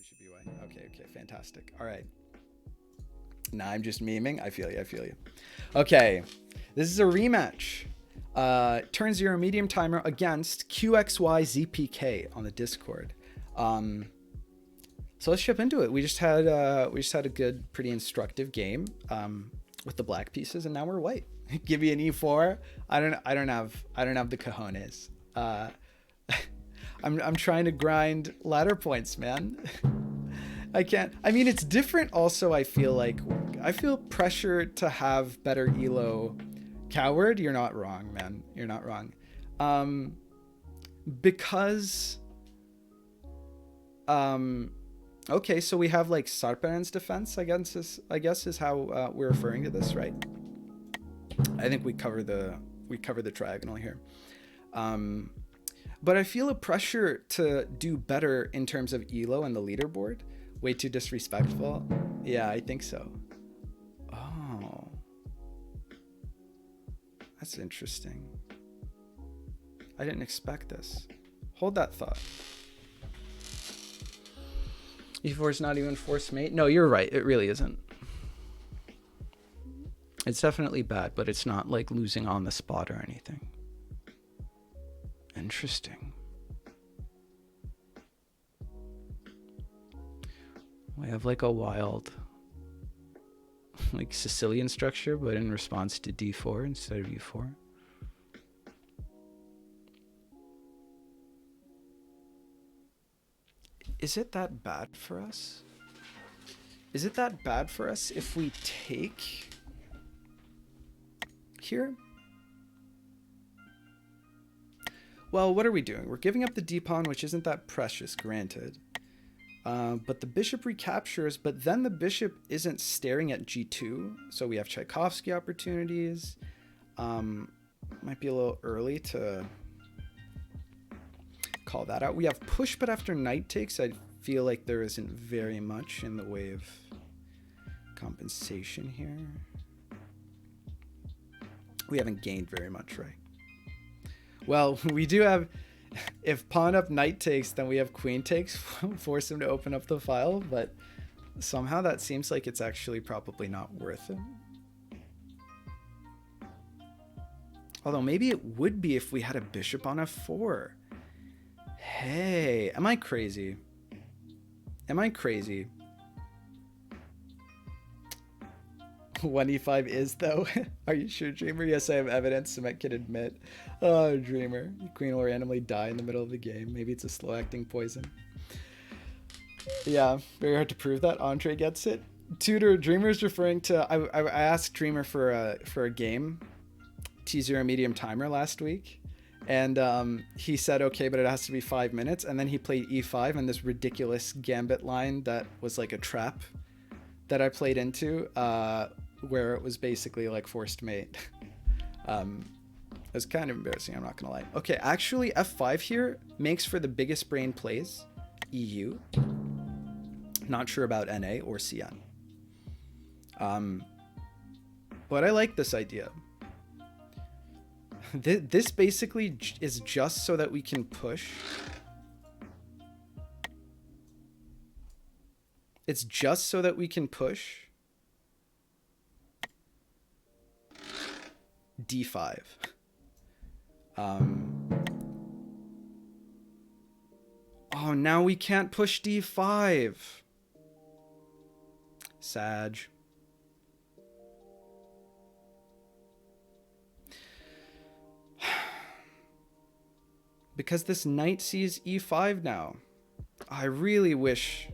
should be white. Okay, fantastic. All right. Nah, I'm just memeing. I feel you. Okay, this is a rematch. Turn zero medium timer against QXYZPK on the Discord. So let's jump into it. We just had a good, pretty instructive game with the black pieces, and now we're white. Give me an E4. I don't have the cojones. I'm trying to grind ladder points, man. I can't. I mean, it's different. Also, I feel pressure to have better elo. Coward, you're not wrong, man. You're not wrong. Because okay, so we have like Sarpen's defense, I guess is how we're referring to this, right? I think we cover the triagonal here. But I feel a pressure to do better in terms of elo and the leaderboard. Way too disrespectful. Yeah, I think so. Oh, that's interesting. I didn't expect this. Hold that thought. E4 is not even force mate. No, you're right. It really isn't. It's definitely bad, but it's not like losing on the spot or anything. Interesting. We have like a wild like Sicilian structure, but in response to D4 instead of E4. Is it that bad for us? Is it that bad for us if we take here? Well, what are we doing? We're giving up the d-pawn, which isn't that precious, granted. But the bishop recaptures, but then the bishop isn't staring at g2, so we have Tchaikovsky opportunities. Might be a little early to call that out. We have push, but after knight takes, I feel like there isn't very much in the way of compensation here. We haven't gained very much, right? Well, we do have, if pawn up knight takes, then we have queen takes, force him to open up the file, but somehow that seems like it's actually probably not worth it. Although maybe it would be if we had a bishop on f4. Hey, am I crazy? Am I crazy? 1e5 is though. Are you sure, Dreamer? Yes, I have evidence. Cement can admit. Oh, Dreamer. Queen will randomly die in the middle of the game. Maybe it's a slow acting poison. Yeah, very hard to prove that. Andre gets it. Tutor, Dreamer's referring to. I asked Dreamer for a game, T0 medium timer last week, and he said okay, but it has to be 5 minutes. And then he played e5 and this ridiculous gambit line that was like a trap that I played into. Where it was basically like forced mate. It was kind of embarrassing, I'm not gonna lie. Okay, actually f5 here makes for the biggest brain plays. EU. Not sure about NA or CN. But I like this idea. This basically is just so that we can push. It's just so that we can push d5. Oh, now we can't push d5. Sag. Because this knight sees e5 now. I really wish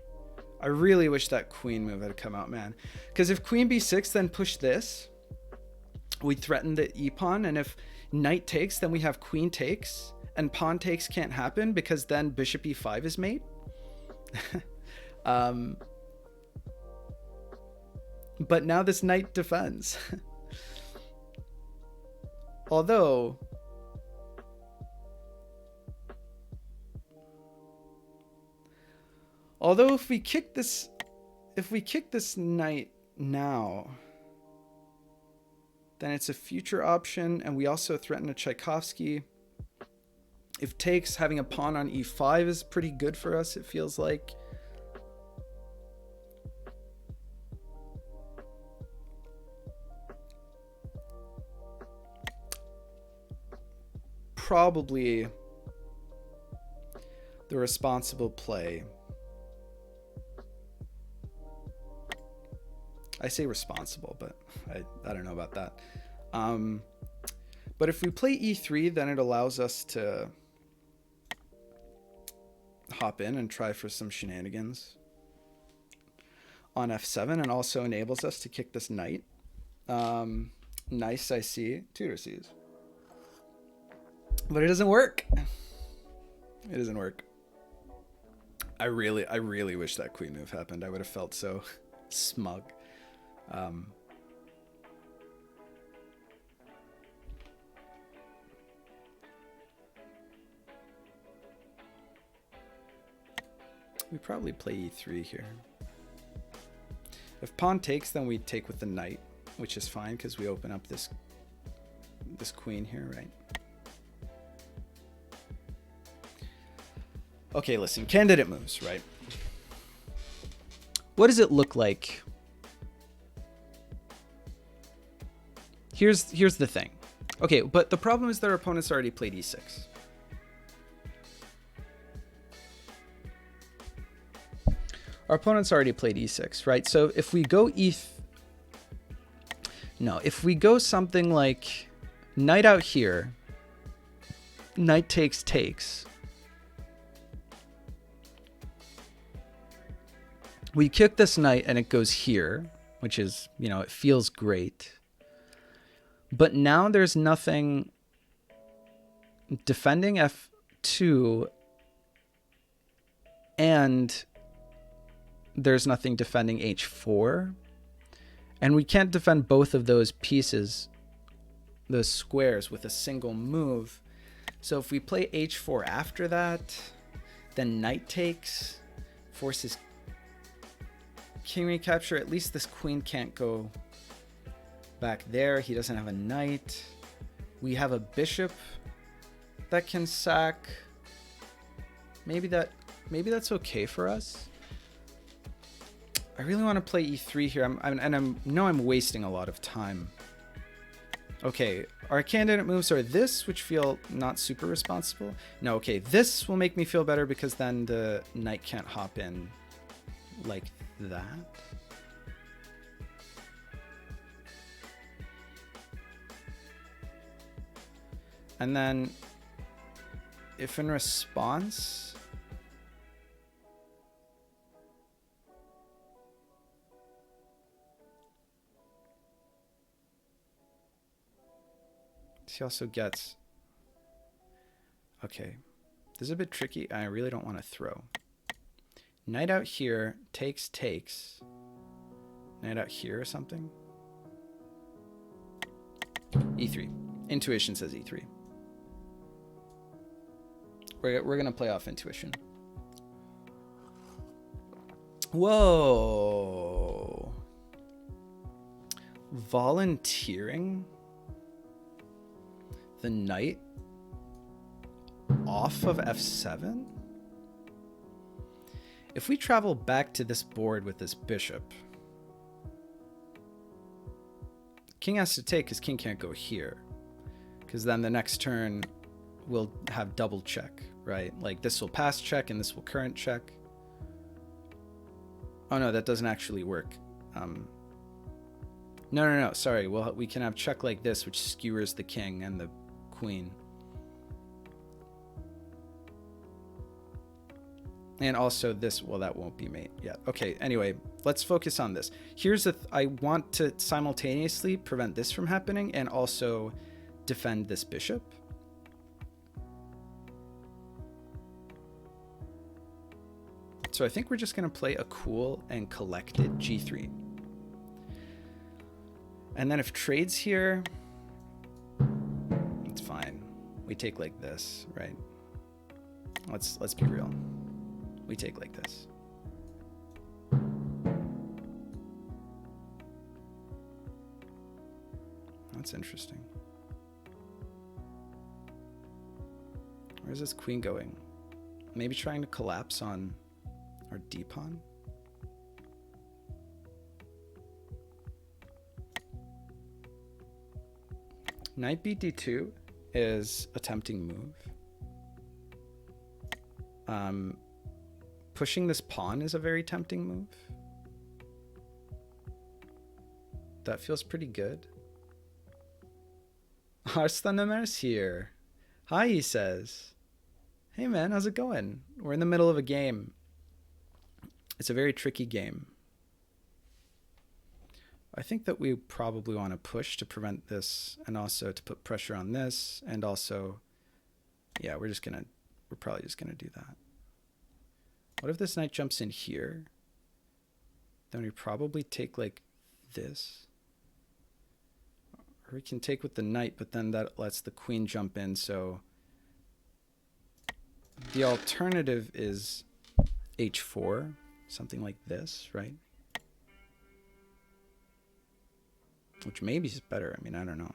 that queen move had come out, man. Because if queen b6, then push this, we threaten the e-pawn, and if knight takes, then we have queen takes, and pawn takes can't happen because then bishop e5 is mate. But now this knight defends. Although if we kick this knight now, then it's a future option, and we also threaten a Tchaikovsky. If takes, having a pawn on e5 is pretty good for us, it feels like. probably the responsible play. I say responsible, but I don't know about that. But if we play e3, then it allows us to hop in and try for some shenanigans on f7, and also enables us to kick this knight. Nice, I see. Tutor sees. But it doesn't work. It doesn't work. I really wish that queen move happened. I would have felt so smug. We probably play e3 here. If pawn takes, then we take with the knight, which is fine because we open up this queen here, right? Okay, listen, candidate moves, right? What does it look like? Here's the thing. Okay, but the problem is their opponents already played e6. Our opponents already played e6, right? So if we go if we go something like knight out here, knight takes, we kick this knight and it goes here, which is, you know, it feels great. But now there's nothing defending f2 and there's nothing defending h4. And we can't defend both of those pieces, those squares, with a single move. So if we play h4 after that, then knight takes, forces king recapture. At least this queen can't go back there. He doesn't have a knight. We have a bishop that can sack. Maybe that's okay for us. I really want to play e3 here. I'm wasting a lot of time. Okay, our candidate moves are this, which feel not super responsible. No, okay, this will make me feel better because then the knight can't hop in like that. And then if in response, he also gets, okay, this is a bit tricky. I really don't want to throw. Knight out here, takes. Knight out here or something. e3. Intuition says e3. We're going to play off intuition. Whoa. Volunteering the knight off of f7? If we travel back to this board with this bishop, king has to take because king can't go here, because then the next turn we'll have double check, right? Like this will pass check and this will current check. Oh no, that doesn't actually work. No, sorry. Well, we can have check like this, which skewers the king and the queen. And also this, well, that won't be mate yet. Okay, anyway, let's focus on this. Here's I want to simultaneously prevent this from happening and also defend this bishop. So I think we're just going to play a cool and collected g3. And then if trade's here, it's fine. We take like this, right? Let's be real. We take like this. That's interesting. Where's this queen going? Maybe trying to collapse on our d-pawn? Knight b d2 is a tempting move. Pushing this pawn is a very tempting move. That feels pretty good. Arslanımer's here. Hi, he says. Hey man, how's it going? We're in the middle of a game. It's a very tricky game. I think that we probably want to push to prevent this, and also to put pressure on this, and also, yeah, we're probably just gonna do that. What if this knight jumps in here? Then we probably take like this. Or we can take with the knight, but then that lets the queen jump in, so the alternative is h4, something like this, right? Which maybe is better. I mean, I don't know.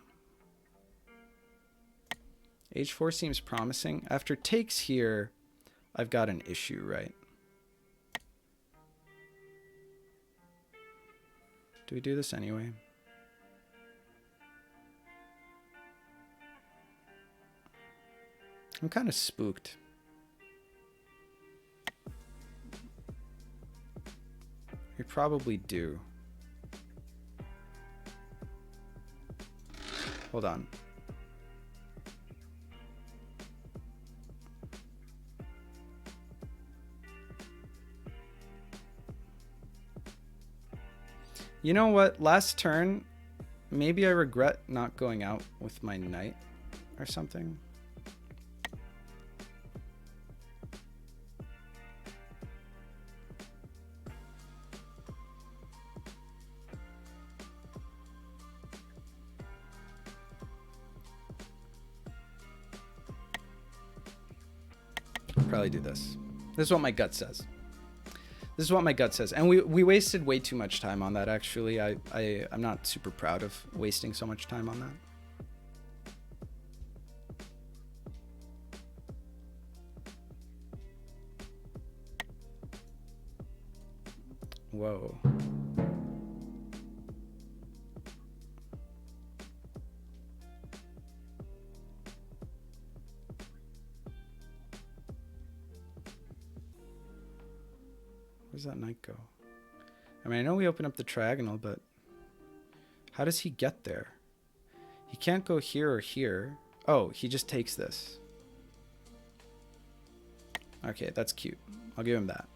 h4 seems promising. After takes here, I've got an issue, right? Do we do this anyway? I'm kind of spooked. We probably do. Hold on. You know what? Last turn, maybe I regret not going out with my knight or something. Probably do this. This is what my gut says. This is what my gut says. And we wasted way too much time on that, actually. I'm not super proud of wasting so much time on that. Whoa. Where's that knight go? I mean, I know we open up the triagonal, but how does he get there? He can't go here or here. Oh, he just takes this. Okay, that's cute. I'll give him that.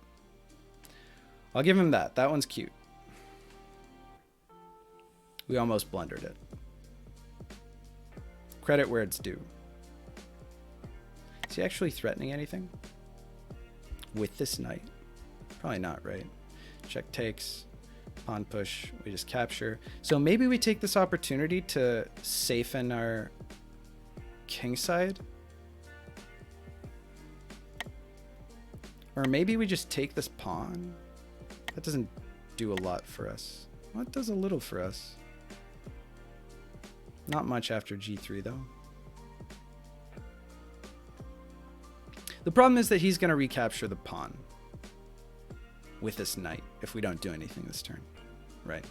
I'll give him that. That one's cute. We almost blundered it. Credit where it's due. Is he actually threatening anything with this knight? Probably not, right? Check takes, pawn push, we just capture. So maybe we take this opportunity to safe'n our king side. Or maybe we just take this pawn. That doesn't do a lot for us. Well, it does a little for us. Not much after g3 though. The problem is that he's going to recapture the pawn with this knight if we don't do anything this turn, right?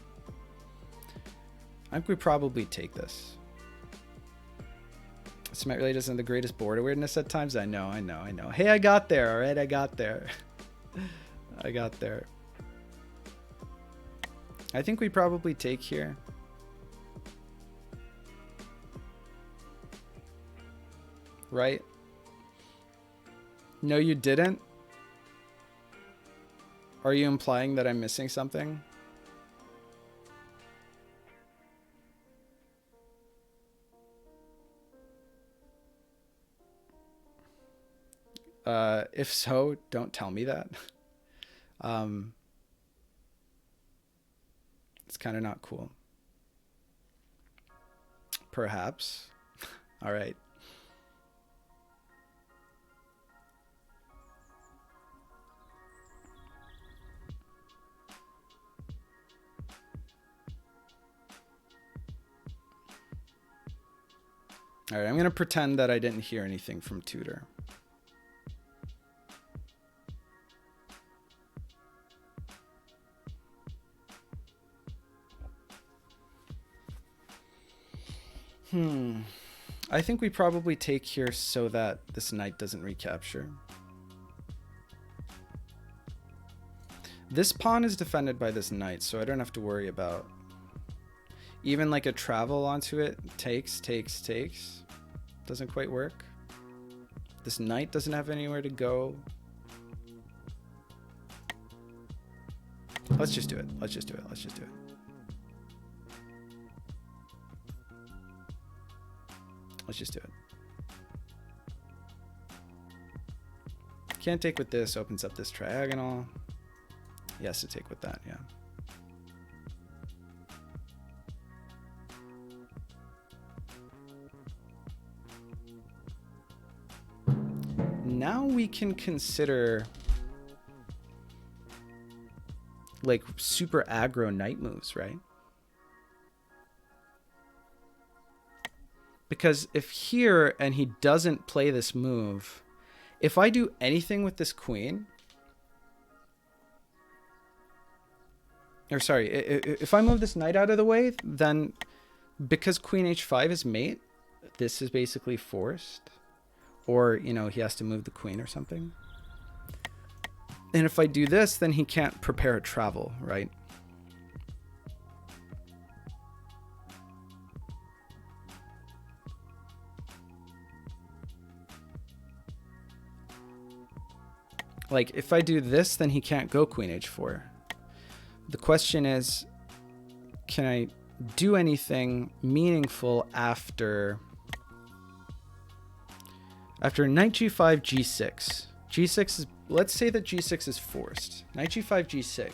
I think we probably take this. Cement really doesn't have the greatest board awareness at times. I know. Hey, I got there, all right? I got there. I got there. I think we probably take here. Right? No, you didn't? Are you implying that I'm missing something? If so, don't tell me that. It's kind of not cool. Perhaps. All right. All right, I'm going to pretend that I didn't hear anything from Tutor. I think we probably take here so that this knight doesn't recapture. This pawn is defended by this knight, so I don't have to worry about even like a travel onto it. Takes. Doesn't quite work. This knight doesn't have anywhere to go. Let's just do it. Let's just do it. Can't take with this, opens up this triagonal. He has to take with that, yeah. Now we can consider like super aggro knight moves, right? Because if here and he doesn't play this move, if I do anything with this queen, or sorry, if I move this knight out of the way, then because queen h5 is mate, this is basically forced. Or, you know, he has to move the queen or something. And if I do this, then he can't prepare a travel, right? Like, if I do this, then he can't go queen h4. The question is, can I do anything meaningful after knight g5, g6? G6 is, let's say that g6 is forced. Knight g5, g6.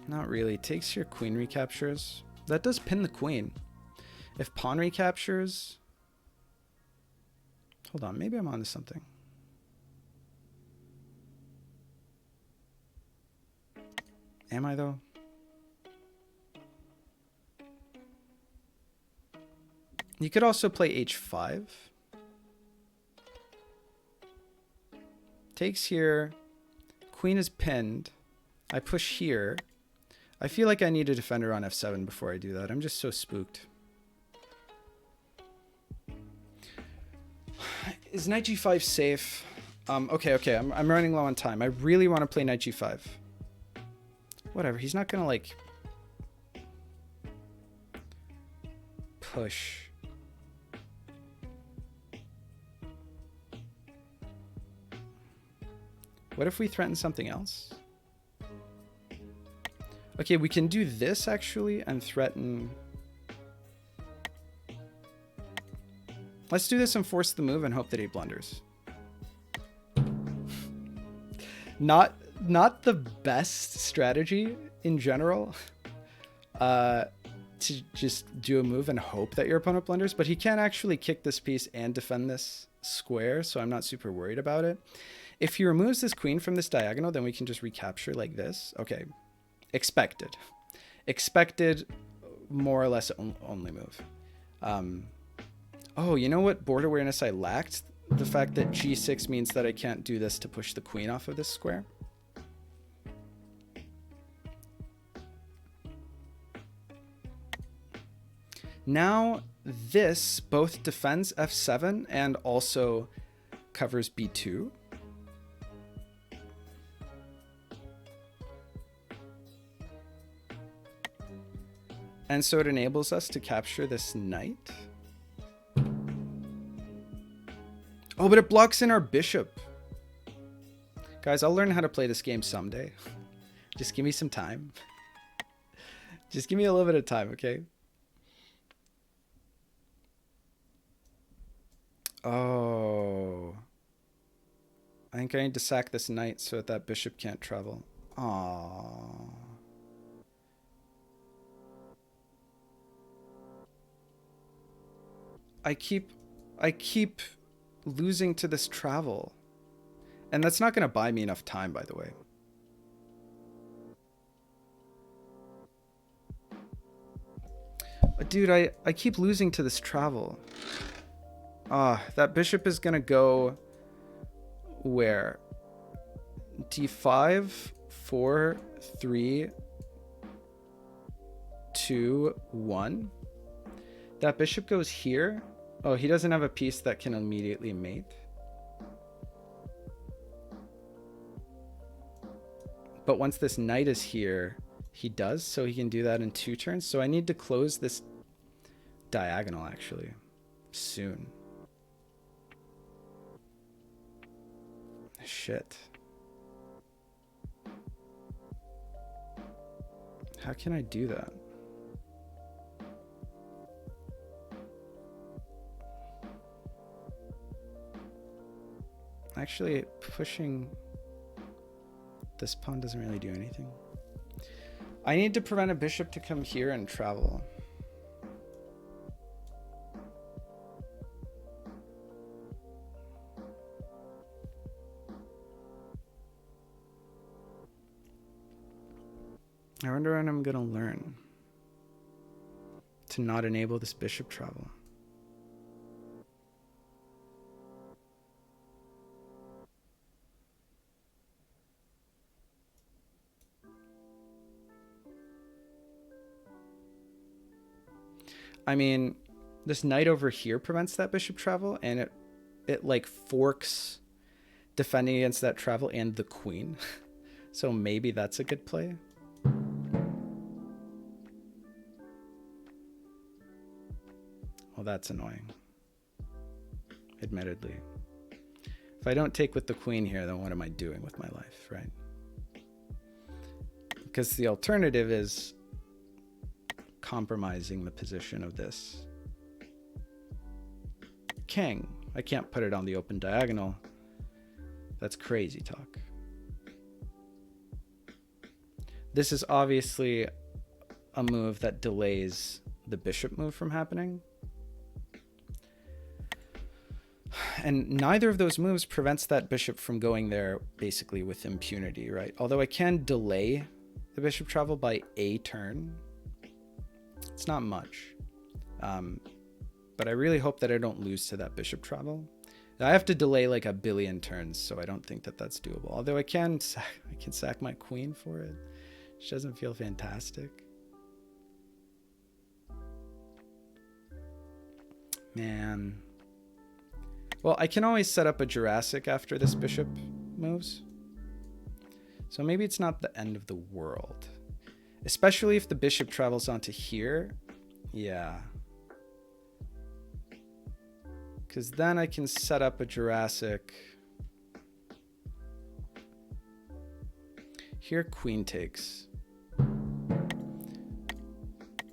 Not really. Takes your queen recaptures. That does pin the queen. If pawn recaptures... Hold on, maybe I'm onto something. Am I, though? You could also play h5. Takes here. Queen is pinned. I push here. I feel like I need a defender on f7 before I do that. I'm just so spooked. Is knight g5 safe? Okay. I'm running low on time. I really want to play knight g5. Whatever. He's not going to, like, push. What if we threaten something else? Okay, we can do this, actually, and threaten... Let's do this and force the move and hope that he blunders. Not the best strategy in general, to just do a move and hope that your opponent blunders, but he can actually kick this piece and defend this square, so I'm not super worried about it. If he removes this queen from this diagonal, then we can just recapture like this. Okay. Expected, more or less only move. Oh, you know what board awareness I lacked? The fact that g6 means that I can't do this to push the queen off of this square. Now this both defends f7 and also covers b2. And so it enables us to capture this knight. Oh, but it blocks in our bishop. Guys, I'll learn how to play this game someday. Just give me some time. Just give me a little bit of time, okay? Oh. I think I need to sack this knight so that bishop can't travel. Aww. I keep losing to this travel. And that's not going to buy me enough time, by the way. Dude, I keep losing to this travel. That bishop is going to go where d5, 4, 3, 2, 1. That bishop goes here. Oh, he doesn't have a piece that can immediately mate. But once this knight is here, he does, so he can do that in 2 turns. So I need to close this diagonal actually soon. Shit. How can I do that? Actually, pushing this pawn doesn't really do anything. I need to prevent a bishop to come here and travel. I wonder when I'm gonna learn to not enable this bishop travel. I mean, this knight over here prevents that bishop travel, and it like forks defending against that travel and the queen. So maybe that's a good play. Well, that's annoying, admittedly. If I don't take with the queen here, then what am I doing with my life, right? Because the alternative is compromising the position of this king. I can't put it on the open diagonal. That's crazy talk. This is obviously a move that delays the bishop move from happening. And neither of those moves prevents that bishop from going there basically with impunity, right? Although I can delay the bishop travel by a turn. It's not much. But I really hope that I don't lose to that bishop travel. I have to delay like a billion turns, so I don't think that that's doable. Although I can sack my queen for it. Which doesn't feel fantastic. Man. Well, I can always set up a Jurassic after this bishop moves. So maybe it's not the end of the world. Especially if the bishop travels onto here. Yeah. Because then I can set up a Jurassic. Here queen takes.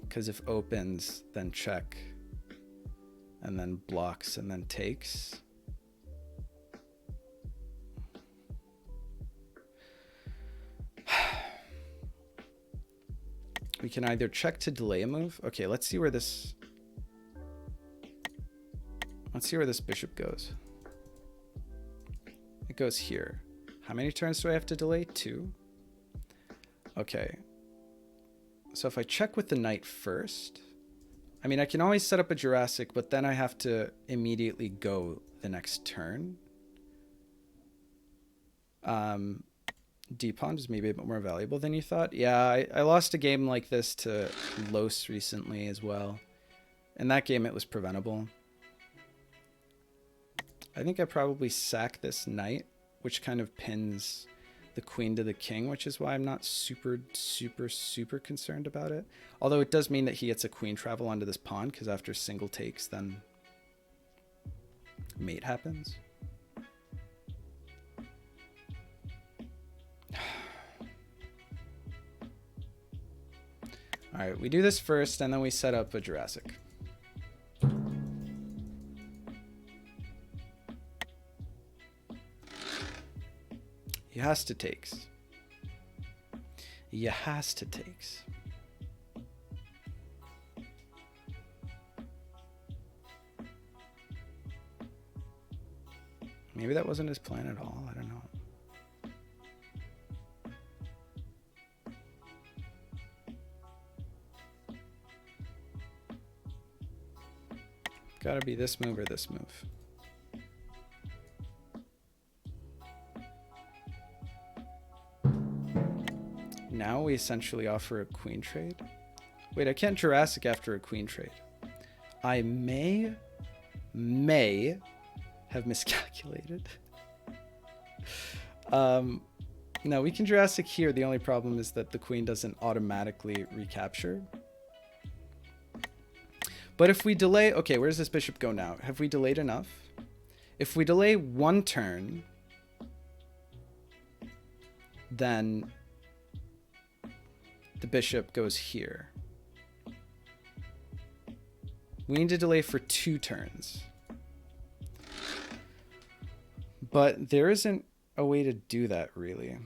Because if opens, then check. And then blocks and then takes. We can either check to delay a move. Okay, let's see where this bishop goes. It goes here. How many turns do I have to delay? 2. Okay. So if I check with the knight first, I mean, I can always set up a Jurassic, but then I have to immediately go the next turn. D-pawn is maybe a bit more valuable than you thought. Yeah, I lost a game like this to Los recently as well. In that game, it was preventable. I think I probably sack this knight, which kind of pins the queen to the king, which is why I'm not super concerned about it. Although it does mean that he gets a queen travel onto this pawn, because after single takes, then mate happens. All right, we do this first, and then we set up a Jurassic. He has to takes. He has to takes. Maybe that wasn't his plan at all. I don't know. Gotta be this move or this move. now we essentially offer a queen trade. Wait, I can't Jurassic after a queen trade. I may have miscalculated. No, we can Jurassic here. The only problem is that the queen doesn't automatically recapture. But if we delay... Okay, where does this bishop go now? Have we delayed enough? If we delay one turn, then the bishop goes here. We need to delay for 2 turns. But there isn't a way to do that, really.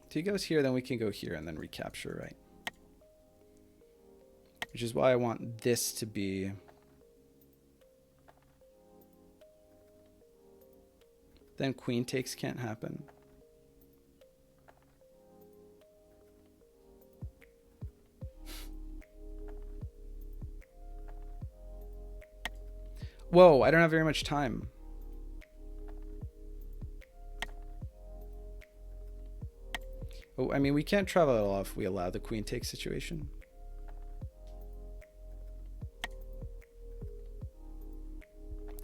If he goes here, then we can go here and then recapture, right? Which is why I want this to be... Then queen takes can't happen. Whoa, I don't have very much time. Oh, I mean, we can't travel at all if we allow the queen take situation.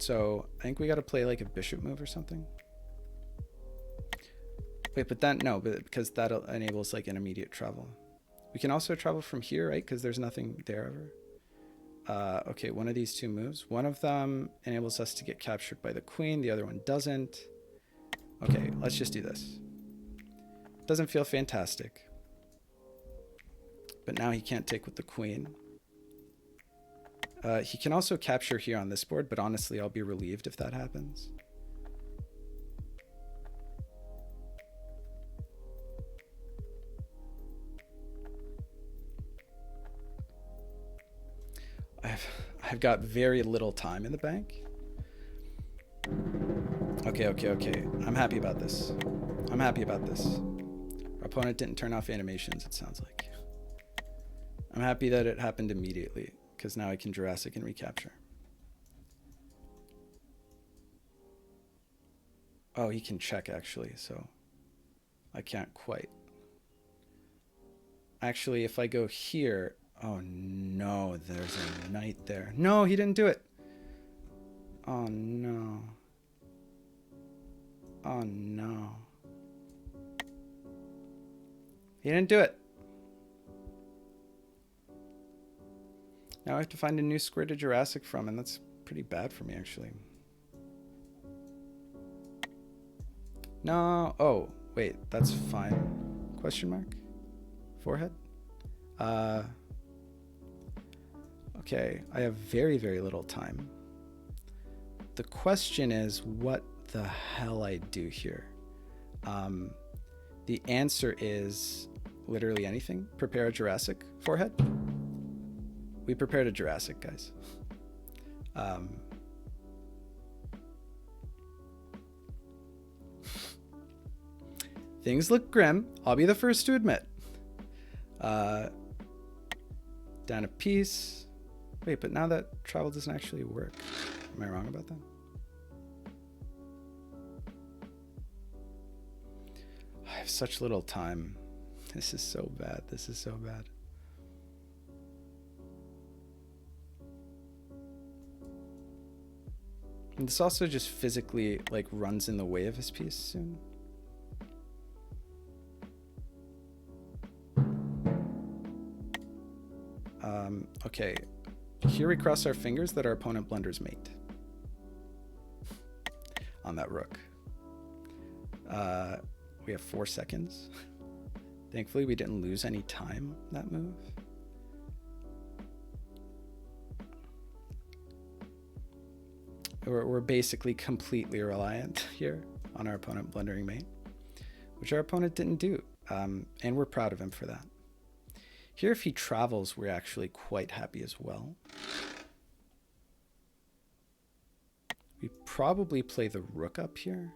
So I think we got to play like a bishop move or something. Wait, but that, no, but because that enables like an immediate travel. We can also travel from here, right? Because there's nothing there ever. Okay, one of these 2 moves. One of them enables us to get captured by the queen. The other one doesn't. Okay, let's just do this. Doesn't feel fantastic. But now he can't take with the queen. He can also capture here on this board, but honestly, I'll be relieved if that happens. I've got very little time in the bank. Okay. I'm happy about this. Our opponent didn't turn off animations, it sounds like. I'm happy that it happened immediately, because now I can Jurassic and recapture. Oh, he can check, actually, so I can't quite. Actually, if I go here... Oh, no, there's a knight there. No, he didn't do it. Oh, no. Oh, no. He didn't do it. Now I have to find a new square to Jurassic from, and that's pretty bad for me, actually. No. Oh, wait, that's fine. Question mark? Forehead? Okay, I have very, very little time. The question is what the hell I do here. The answer is literally anything. Prepare a Jurassic forehead. We prepared a Jurassic, guys. Things look grim. I'll be the first to admit. Down a piece. Wait, but now that travel doesn't actually work. Am I wrong about that? I have such little time. This is so bad. This is so bad. And this also just physically like runs in the way of his piece soon. Okay, here we cross our fingers that our opponent blunders mate on that rook. We have 4 seconds. Thankfully, we didn't lose any time on that move. We're basically completely reliant here on our opponent blundering mate, which our opponent didn't do, and we're proud of him for that. Here, if he travels, we're actually quite happy as well. We probably play the rook up here.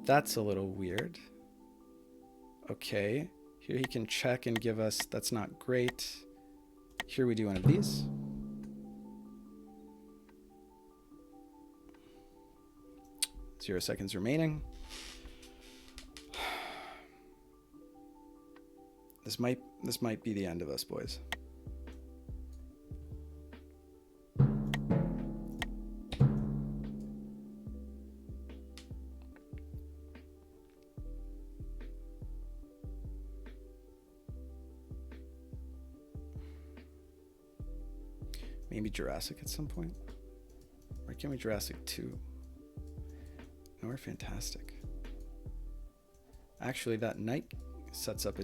That's a little weird. Okay. Here he can check and give us, that's not great. Here we do one of these. Zero seconds remaining. This might be the end of us, boys. Maybe Jurassic at some point. Why can't we Jurassic 2? No, we're fantastic. Actually, that knight sets up a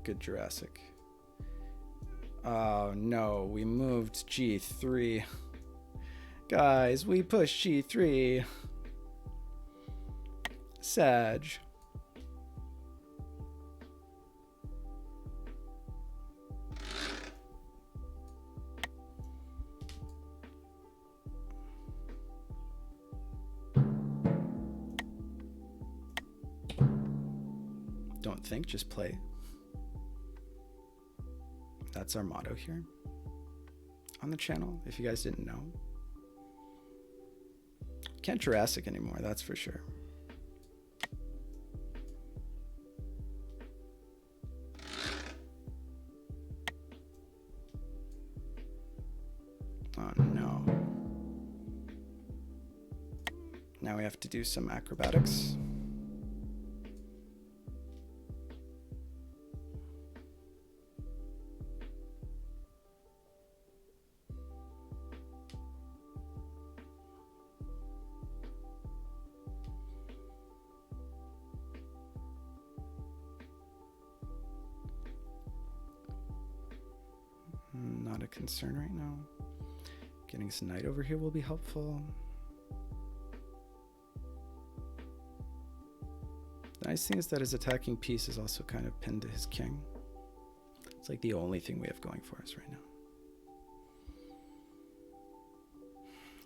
good Jurassic. Oh no, we moved G3. Guys, we pushed G3. Sag. Don't think, just play. That's our motto here on the channel, if you guys didn't know. Can't Jurassic anymore, that's for sure. Oh no. Now we have to do some acrobatics. Not a concern right now. Getting his knight over here will be helpful. The nice thing is that his attacking piece is also kind of pinned to his king. It's like the only thing we have going for us right now.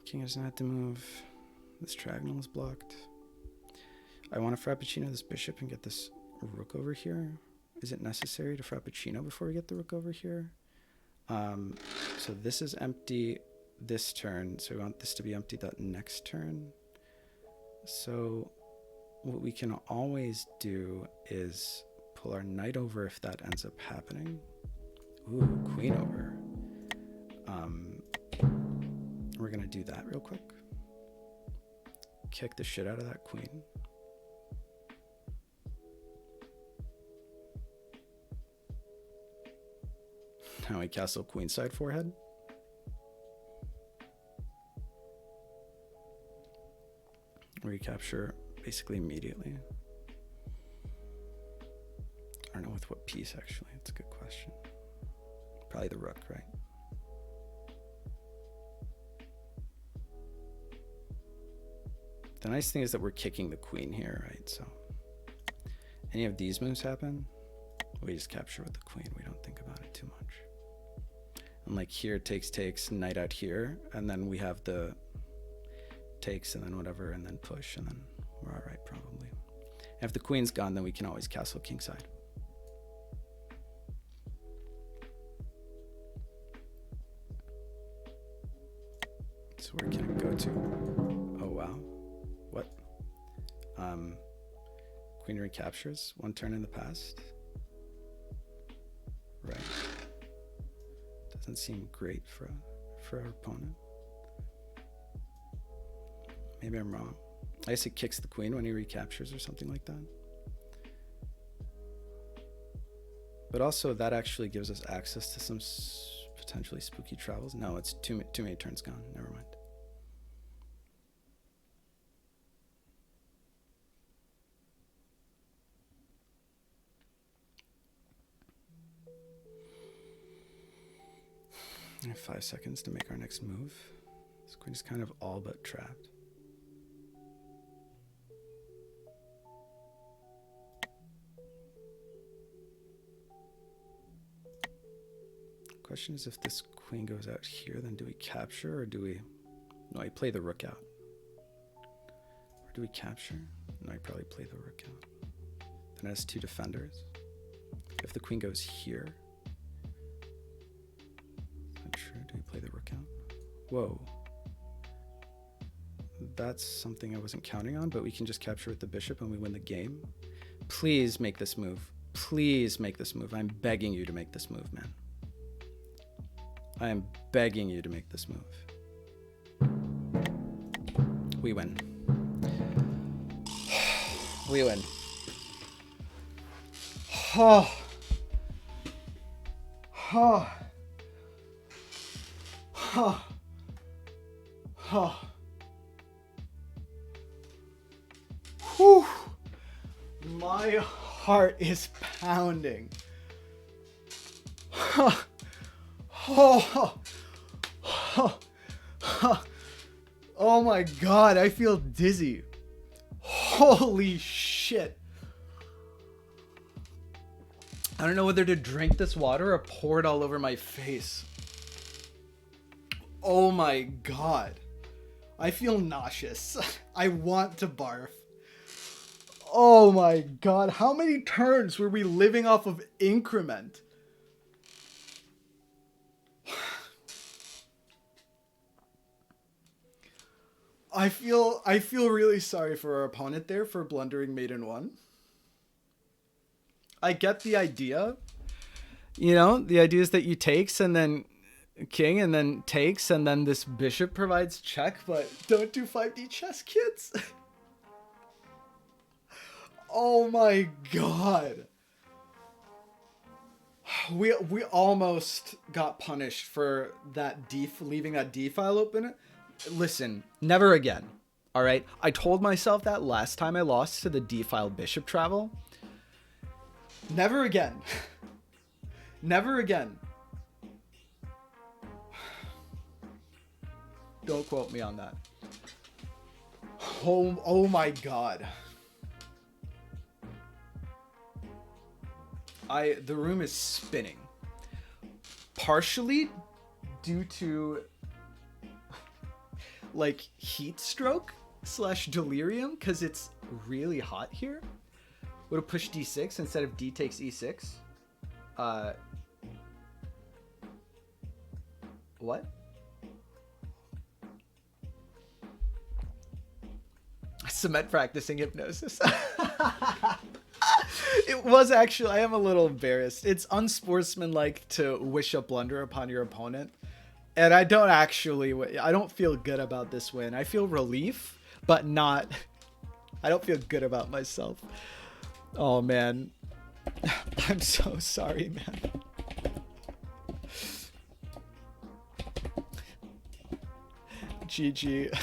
King doesn't have to move. This diagonal is blocked. I want to Frappuccino this bishop and get this rook over here. Is it necessary to Frappuccino before we get the rook over here? So this is empty this turn, so we want this to be empty that next turn. So what we can always do is pull our knight over if that ends up happening. Ooh, queen over. We're gonna do that real quick. Kick the shit out of that queen. Now we castle queenside forehead. Recapture basically immediately. I don't know with what piece actually. It's a good question. Probably the rook, right? The nice thing is that we're kicking the queen here, right? So any of these moves happen, we just capture with the queen. We don't think about it too much. And like here, takes, knight out here, and then we have the takes and then whatever, and then push, and then we're all right probably. And if the queen's gone, then we can always castle kingside. So where can it go to? Oh wow, what? Queen recaptures, one turn in the past. Right. Doesn't seem great for our opponent. Maybe I'm wrong. I guess it kicks the queen when he recaptures or something like that. But also that actually gives us access to some potentially spooky travels. No, it's too many turns gone. Never mind. I have 5 seconds to make our next move. This queen is kind of all but trapped. Question is, if this queen goes out here, then do we capture or do we... No, I play the rook out. Or do we capture? No, I probably play the rook out. Then it has 2 defenders. if the queen goes here. Not sure. Do we play the rook out? Whoa. That's something I wasn't counting on, but we can just capture with the bishop and we win the game. Please make this move. Please make this move. I'm begging you to make this move, man. I am begging you to make this move. We win. We win. Oh. Oh. Oh. Oh. Whew. My heart is pounding. Oh. Oh. Oh. Oh my god, I feel dizzy. Holy shit. I don't know whether to drink this water or pour it all over my face. Oh my god. I feel nauseous. I want to barf. Oh my god. How many turns were we living off of increment? I feel really sorry for our opponent there for blundering mate in one. I get the idea. You know, the idea is that you takes and then king and then takes and then this bishop provides check, but don't do 5D chess, kids. Oh my god. We almost got punished for that leaving that D file open. Listen, never again. All right. I told myself that last time I lost to the D file bishop travel. Never again. Never again. Don't quote me on that. Oh my god. The room is spinning. Partially due to like heat stroke / delirium because it's really hot here. Would have pushed d6 instead of d takes e6. What? Cement practicing hypnosis. It was actually, I am a little embarrassed. It's unsportsmanlike to wish a blunder upon your opponent. And I don't feel good about this win. I feel relief, but I don't feel good about myself. Oh man. I'm so sorry, man. GG.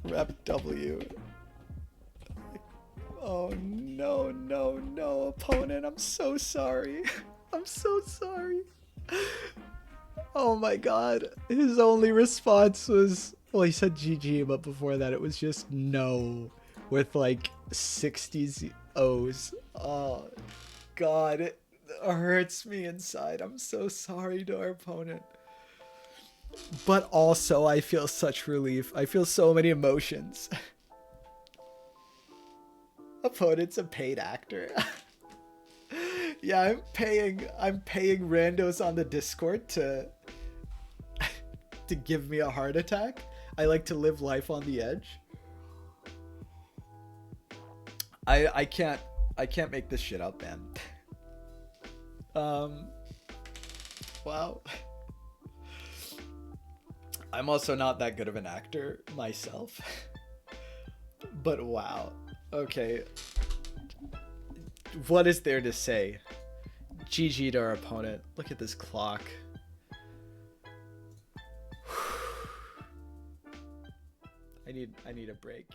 Rep W. Oh no, opponent. I'm so sorry. I'm so sorry. Oh my god. His only response was, well, he said GG, but before that it was just no with like 60 O's. Oh god, it hurts me inside. I'm so sorry to our opponent. But also I feel such relief. I feel so many emotions. Opponent's a paid actor. Yeah, I'm paying randos on the Discord to give me a heart attack. I like to live life on the edge. I can't make this shit up, man. Wow. I'm also not that good of an actor myself. But wow. Okay. What is there to say? GG to our opponent. Look at this clock. I need a break.